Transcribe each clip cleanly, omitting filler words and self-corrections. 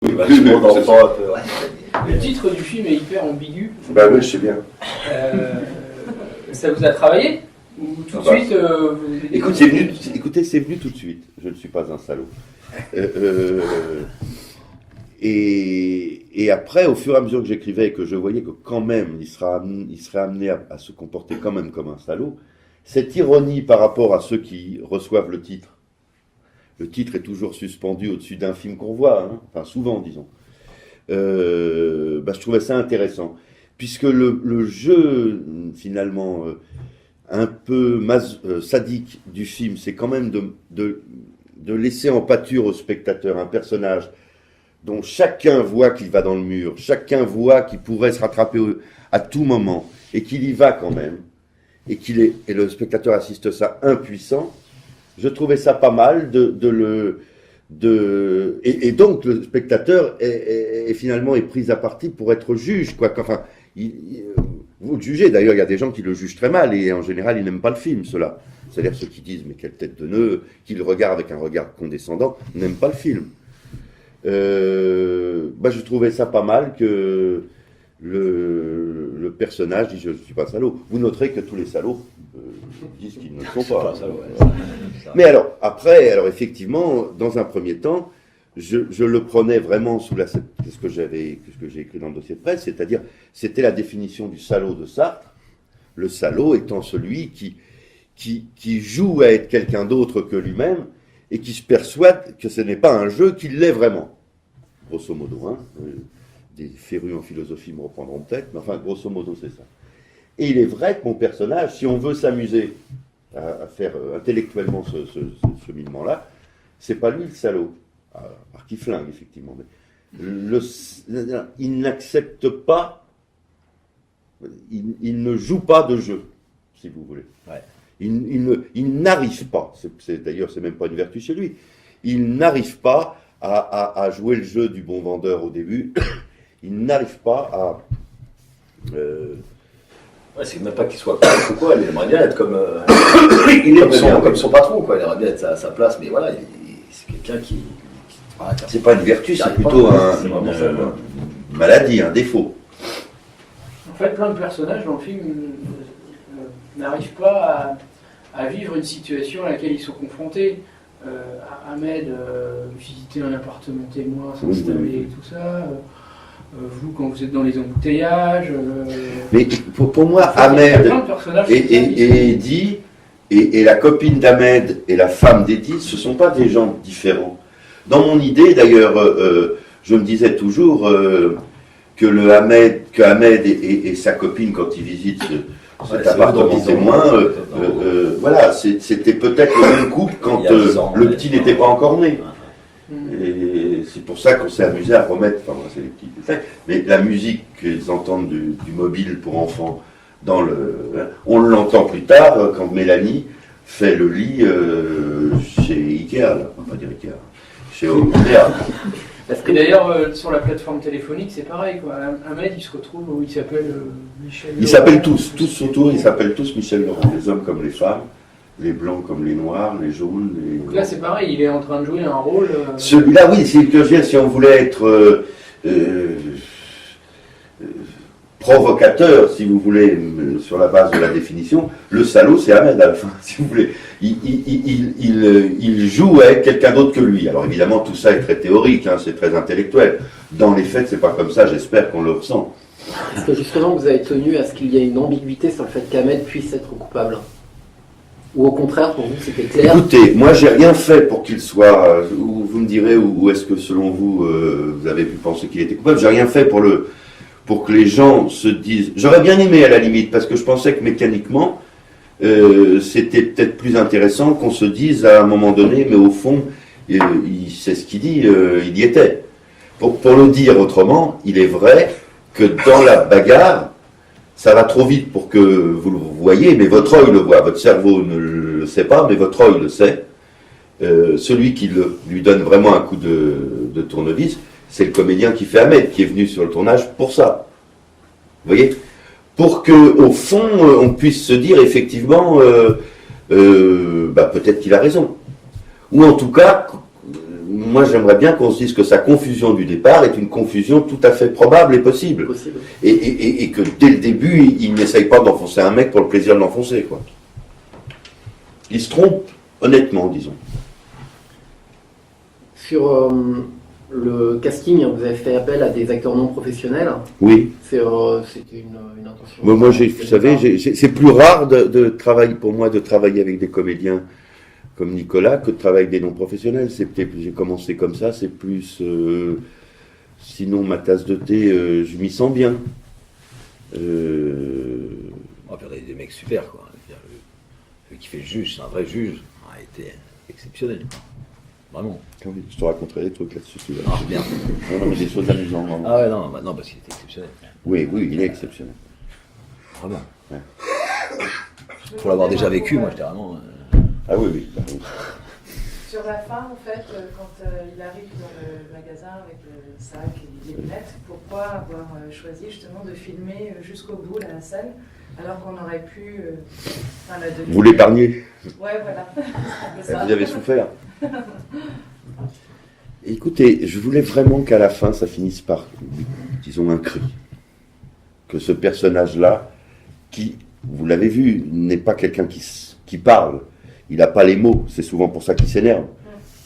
Oui, bah, tout le monde entend un peu. Ouais. Le titre du film est hyper ambigu. Bah oui, je sais bien. Ça vous a travaillé? Ou tout de suite Écoutez, c'est venu tout de suite. Je ne suis pas un salaud. Et après, au fur et à mesure que j'écrivais et que je voyais que quand même il serait amené à se comporter quand même comme un salaud, cette ironie par rapport à ceux qui reçoivent le titre est toujours suspendu au-dessus d'un film qu'on voit, hein, enfin souvent disons, je trouvais ça intéressant. Puisque le jeu, finalement, un peu sadique du film, c'est quand même de laisser en pâture au spectateur un personnage dont chacun voit qu'il va dans le mur, chacun voit qu'il pourrait se rattraper à tout moment, et qu'il y va quand même, et le spectateur assiste ça impuissant. Je trouvais ça pas mal et donc le spectateur est finalement pris à partie pour être juge, quoi. Enfin, vous le jugez, d'ailleurs, il y a des gens qui le jugent très mal, et en général, ils n'aiment pas le film, ceux-là. C'est-à-dire ceux qui disent, mais quelle tête de nœud, qui le regardent avec un regard condescendant, n'aiment pas le film. Je trouvais ça pas mal que le personnage dit je ne suis pas salaud. Vous noterez que tous les salauds disent qu'ils ne le sont pas. Mais alors, après, effectivement, dans un premier temps, je le prenais vraiment sous ce que j'ai écrit dans le dossier de presse, c'est-à-dire, c'était la définition du salaud de Sartre, le salaud étant celui qui joue à être quelqu'un d'autre que lui-même, et qui se persuade que ce n'est pas un jeu, qu'il l'est vraiment. Grosso modo, hein. Des férus en philosophie me reprendront peut-être, mais enfin, grosso modo, c'est ça. Et il est vrai que mon personnage, si on veut s'amuser à faire intellectuellement ce cheminement-là, c'est pas lui le salaud. Alors qu'il flingue, effectivement. Mais il n'accepte pas, il ne joue pas de jeu, si vous voulez. Ouais. Il n'arrive pas, d'ailleurs c'est même pas une vertu chez lui, il n'arrive pas à jouer le jeu du bon vendeur au début, il n'arrive pas à... c'est même pas qu'il soit correct ou quoi, il aimerait bien être comme son patron, quoi. Il aimerait bien être à sa place, mais voilà, c'est quelqu'un qui c'est pas une vertu, c'est plutôt une maladie, un défaut. En fait, plein de personnages dans le film n'arrivent pas à vivre une situation à laquelle ils sont confrontés. Ahmed, visiter un appartement témoin, s'installer, tout ça. Vous, quand vous êtes dans les embouteillages. Mais pour moi, Ahmed et Eddie, et la copine d'Ahmed et la femme d'Eddie, ce ne sont pas des gens différents. Dans mon idée, d'ailleurs, je me disais toujours que Ahmed et sa copine, quand ils visitent cet appartement témoin, voilà, c'était peut-être le même couple quand le petit n'était pas encore né. Et c'est pour ça qu'on s'est amusé à remettre, enfin c'est les petits détails, mais la musique qu'ils entendent du mobile pour enfants, on l'entend plus tard quand Mélanie fait le lit chez Ikea, là, on va pas dire Ikea, chez Ikea. Et d'ailleurs, sur la plateforme téléphonique, c'est pareil, quoi. Ahmed, il se retrouve où il s'appelle Michel Legrand. Ils s'appellent tous autour, ils s'appellent tous Michel Legrand, les hommes comme les femmes, les blancs comme les noirs, les jaunes. Donc là, c'est pareil, il est en train de jouer un rôle. Celui-là, oui, c'est que je veux dire, si on voulait être provocateur, si vous voulez, sur la base de la définition, le salaud, c'est Ahmed à la fin, si vous voulez. Il joue à être quelqu'un d'autre que lui. Alors évidemment, tout ça est très théorique, hein, c'est très intellectuel. Dans les faits, c'est pas comme ça, j'espère qu'on le ressent. Est-ce que justement, vous avez tenu à ce qu'il y ait une ambiguïté sur le fait qu'Ahmed puisse être coupable? Ou au contraire, pour vous, c'était clair? Écoutez, moi, j'ai rien fait pour qu'il soit... Vous me direz où est-ce que, selon vous, vous avez pu penser qu'il était coupable. J'ai rien fait pour que les gens se disent... J'aurais bien aimé, à la limite, parce que je pensais que mécaniquement, c'était peut-être plus intéressant qu'on se dise à un moment donné, mais au fond, c'est ce qu'il dit, il y était. Pour le dire autrement, il est vrai que dans la bagarre, ça va trop vite pour que vous le voyez, mais votre œil le voit. Votre cerveau ne le sait pas, mais votre œil le sait. Celui qui lui donne vraiment un coup de tournevis, c'est le comédien qui fait Ahmed, qui est venu sur le tournage pour ça. Vous voyez? Pour qu'au fond, on puisse se dire effectivement, peut-être qu'il a raison. Ou en tout cas, moi j'aimerais bien qu'on se dise que sa confusion du départ est une confusion tout à fait probable et possible. Et que dès le début, il n'essaye pas d'enfoncer un mec pour le plaisir de l'enfoncer, quoi. Il se trompe, honnêtement, disons. Sur le casting, vous avez fait appel à des acteurs non professionnels. Oui. C'était une intention. Moi, vous savez, c'est plus rare de travailler, pour moi, de travailler avec des comédiens comme Nicolas que de travailler avec des non-professionnels. J'ai commencé comme ça, c'est plus... sinon, ma tasse de thé, je m'y sens bien. On va faire des mecs super, quoi. Celui qui fait le juge, c'est un vrai juge, a été exceptionnel. Vraiment. Je te raconterai des trucs là-dessus. Tu vois. Ah, bien. Non, mais des choses amusantes. Vraiment. Ah ouais, non, maintenant, parce qu'il était exceptionnel. Oui, il est exceptionnel. Vraiment. Ouais. Pour l'avoir déjà vécu, moi, j'étais vraiment... Ah oui. Sur la fin, en fait, quand il arrive dans le magasin avec le sac et les lunettes, pourquoi avoir choisi justement de filmer jusqu'au bout la scène, alors qu'on aurait pu... Vous l'épargnez. Ouais, voilà. Vous avez souffert. Écoutez, je voulais vraiment qu'à la fin, ça finisse par, disons, un cri. Que ce personnage-là, qui, vous l'avez vu, n'est pas quelqu'un qui parle. Il n'a pas les mots. C'est souvent pour ça qu'il s'énerve.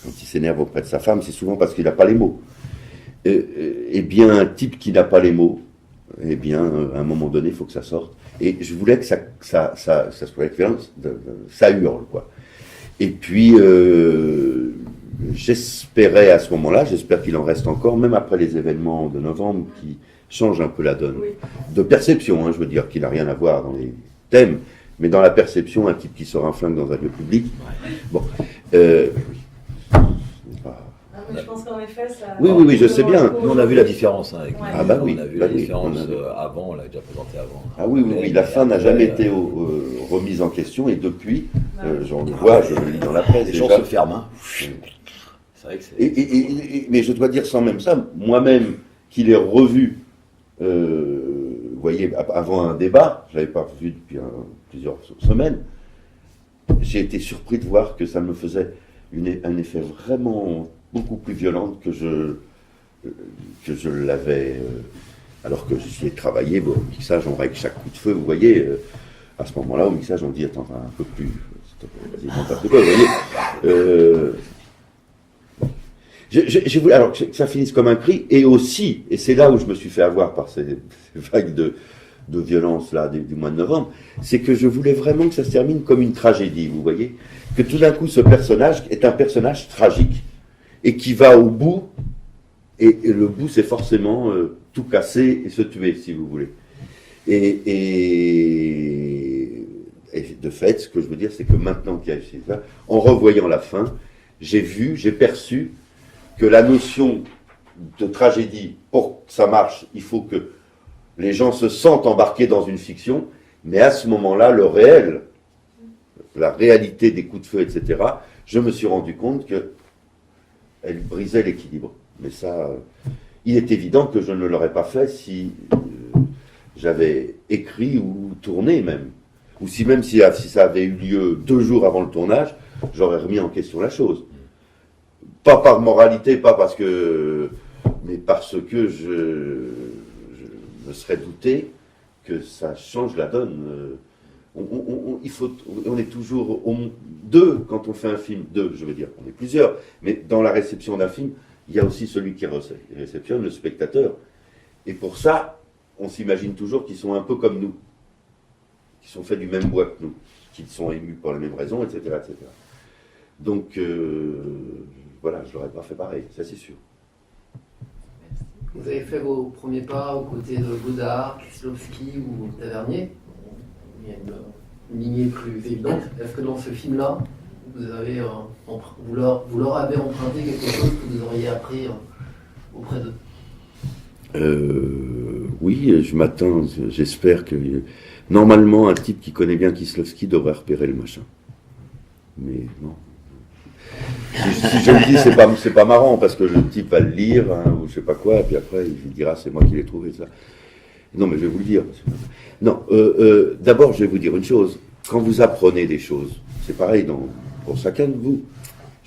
Quand il s'énerve auprès de sa femme, c'est souvent parce qu'il n'a pas les mots. Eh bien, un type qui n'a pas les mots, eh bien, à un moment donné, il faut que ça sorte. Et je voulais que ça soit l'expérience, ça hurle, quoi. Et puis, j'espérais à ce moment-là, j'espère qu'il en reste encore, même après les événements de novembre qui changent un peu la donne. Oui. De perception, hein, je veux dire, qui n'a rien à voir dans les thèmes, mais dans la perception, un type qui sort un flingue dans un lieu public. Bon, Je pense qu'en effet, ça... Oui, je sais bien. Nous, on a vu la différence. Hein, avec Ouais. Ah bah oui. On a vu bah la oui, différence on a vu. avant, on l'a déjà présenté avant. Ah oui, la fin n'a jamais été remise en question, et depuis, j'en le vois, je le lis dans la presse. Les gens déjà. se ferment. Hein. C'est vrai que c'est... Mais je dois dire sans même ça, moi-même, qui l'ai revu, vous voyez, avant un débat, je ne l'avais pas vu depuis plusieurs semaines, j'ai été surpris de voir que ça me faisait un effet vraiment beaucoup plus violent que je l'avais, alors que j'y ai travaillé, au mixage, on règle chaque coup de feu, vous voyez, à ce moment-là, au mixage, on dit, attends, un peu plus, vas-y, monte un peu, vous voyez. J'ai voulu, alors que ça finisse comme un cri, et aussi, et c'est là où je me suis fait avoir par ces vagues de violence là du mois de novembre, c'est que je voulais vraiment que ça se termine comme une tragédie, vous voyez, que tout d'un coup ce personnage est un personnage tragique, et qui va au bout, et le bout c'est forcément tout casser et se tuer, si vous voulez. Et de fait, ce que je veux dire, c'est que maintenant qu'il y a ça, en revoyant la fin, j'ai perçu que la notion de tragédie, pour que ça marche, il faut que les gens se sentent embarqués dans une fiction, mais à ce moment-là, le réel, la réalité des coups de feu, etc., je me suis rendu compte qu'elle brisait l'équilibre. Mais ça, il est évident que je ne l'aurais pas fait si j'avais écrit ou tourné même. Ou si ça avait eu lieu 2 jours avant le tournage, j'aurais remis en question la chose. Pas par moralité, pas parce que... mais parce que je me serais douté que ça change la donne. On est toujours deux quand on fait un film, je veux dire, on est plusieurs, mais dans la réception d'un film, il y a aussi celui qui réceptionne, le spectateur. Et pour ça, on s'imagine toujours qu'ils sont un peu comme nous, qui sont faits du même bois que nous, qu'ils sont émus pour les mêmes raisons, etc. etc. Donc, voilà, je ne l'aurais pas fait pareil, ça c'est sûr. Vous avez fait vos premiers pas aux côtés de Godard, Kieslowski ou Tavernier. Il y a une lignée plus évidente. Est-ce que dans ce film-là, vous leur avez emprunté quelque chose que vous auriez appris auprès d'eux? Oui, je m'attends, j'espère que... Normalement, un type qui connaît bien Kieslowski devrait repérer le machin. Mais non. Si je le dis, c'est pas marrant, parce que le type va le lire, hein, ou je sais pas quoi, et puis après, il dira, c'est moi qui l'ai trouvé, ça. Non, mais je vais vous le dire. Non, d'abord, je vais vous dire une chose. Quand vous apprenez des choses, c'est pareil pour chacun de vous.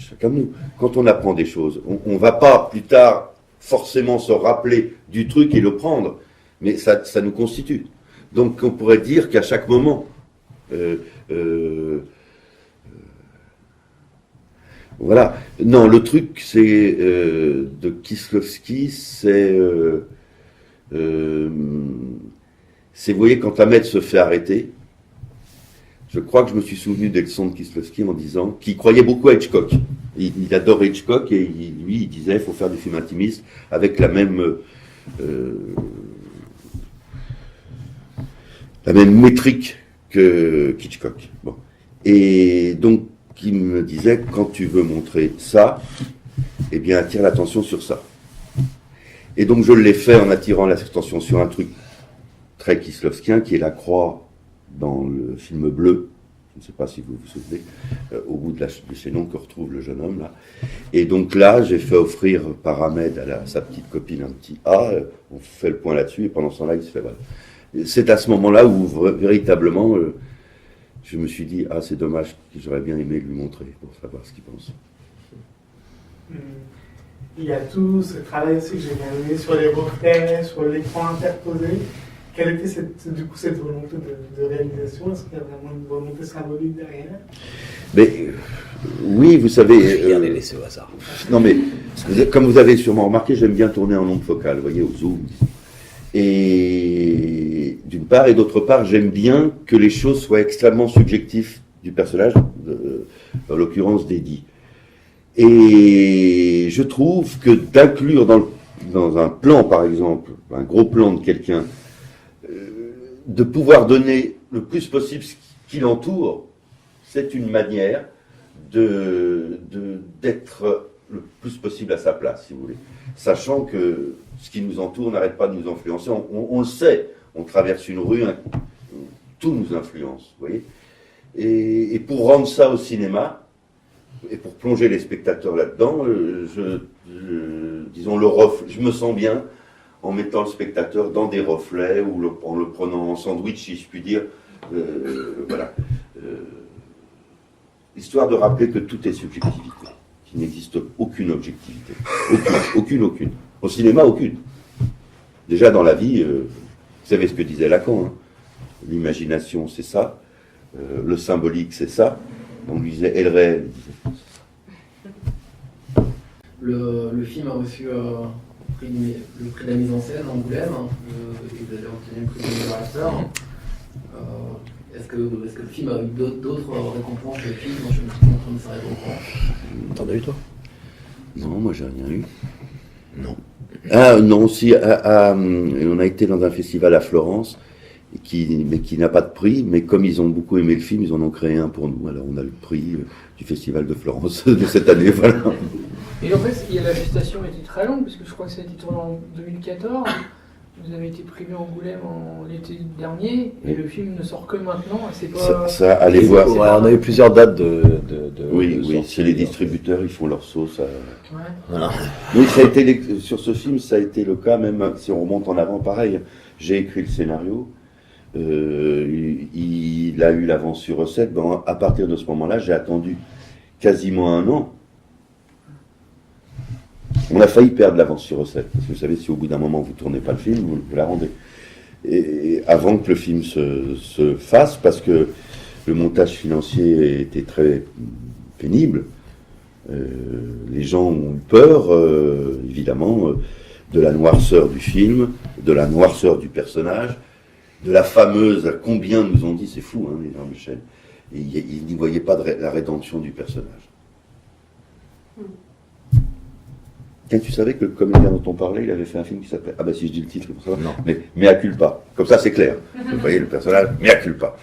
chacun de nous. Quand on apprend des choses, on ne va pas plus tard forcément se rappeler du truc et le prendre, mais ça nous constitue. Donc on pourrait dire qu'à chaque moment, voilà. Non, le truc c'est de Kieslowski, c'est vous voyez, quand Ahmed se fait arrêter, je crois que je me suis souvenu des leçons de Kieslowski en disant qu'il croyait beaucoup à Hitchcock. Il adore Hitchcock et lui, il disait il faut faire du film intimiste avec la même métrique que Hitchcock. Bon. Et donc, il me disait quand tu veux montrer ça, eh bien, attire l'attention sur ça. Et donc, je l'ai fait en attirant l'attention sur un truc très Kieslowskien qui est la croix dans le film Bleu, je ne sais pas si vous vous souvenez, au bout de ces noms que retrouve le jeune homme là. Et donc là, j'ai fait offrir par Ahmed à sa petite copine un petit A, on fait le point là-dessus, et pendant ce temps-là, il se fait voilà. C'est à ce moment-là où véritablement, je me suis dit, c'est dommage, que j'aurais bien aimé lui montrer pour savoir ce qu'il pense. Il y a tout ce travail aussi que j'ai bien aimé sur les reflets, sur l'écran interposé. Quelle était cette volonté de réalisation? Est-ce qu'il y a vraiment une volonté symbolique derrière? Mais oui, vous savez... Rien n'est laissé au hasard. Non mais, comme vous avez sûrement remarqué, j'aime bien tourner en onde focale, vous voyez, au zoom. Et d'une part, et d'autre part, j'aime bien que les choses soient extrêmement subjectives du personnage, en l'occurrence d'Eddie. Et je trouve que d'inclure dans un plan, par exemple, un gros plan de quelqu'un, de pouvoir donner le plus possible ce qui l'entoure, c'est une manière d'être le plus possible à sa place, si vous voulez. Sachant que ce qui nous entoure n'arrête pas de nous influencer. On le sait, on traverse une rue, tout nous influence, vous voyez. Et pour rendre ça au cinéma, et pour plonger les spectateurs là-dedans, disons, je me sens bien en mettant le spectateur dans des reflets ou en le prenant en sandwich, si je puis dire. Voilà. Histoire de rappeler que tout est subjectivité, qu'il n'existe aucune objectivité. Aucune. Au cinéma, aucune. Déjà dans la vie, vous savez ce que disait Lacan, hein, l'imagination c'est ça, le symbolique c'est ça, on lui disait et le réel. Le film a reçu le prix de la mise en scène à Angoulême, et vous avez obtenu le prix de meilleur acteur. Est-ce que le film a eu d'autres récompenses de films? Moi, je me suis en train de s'arrêter au courant. T'en as eu toi? Non, moi j'ai rien eu. Non. Ah non, si, on a été dans un festival à Florence, mais qui n'a pas de prix, mais comme ils ont beaucoup aimé le film, ils en ont créé un pour nous. Alors on a le prix du festival de Florence de cette année, voilà. Et en fait, la gestation était très longue, parce que je crois que ça a été tourné en 2014. Vous avez été primé en Angoulême l'été dernier, et le film ne sort que maintenant. C'est pas... Ça, allez voir. Ouais, on a eu plusieurs dates Oui, c'est les distributeurs, ils font leur sauce. Ouais. Voilà. Oui, ça a été sur ce film, ça a été le cas, même si on remonte en avant, pareil. J'ai écrit le scénario, il a eu l'avance sur recette. Bon, à partir de ce moment-là, j'ai attendu quasiment un an. On a failli perdre l'avance sur recette, parce que vous savez, si au bout d'un moment vous ne tournez pas le film, vous la rendez. Et avant que le film se fasse, parce que le montage financier était très pénible, les gens ont eu peur, évidemment, de la noirceur du film, de la noirceur du personnage, de la fameuse, combien nous ont dit, c'est fou, hein, les Michel, et ils n'y voyaient pas la rédemption du personnage. Tiens, tu savais que le comédien dont on parlait, il avait fait un film qui s'appelait... Ah bah si je dis le titre, pour ça. Non. Mais Mea culpa. Comme ça, c'est clair. Vous voyez le personnage, Mea culpa.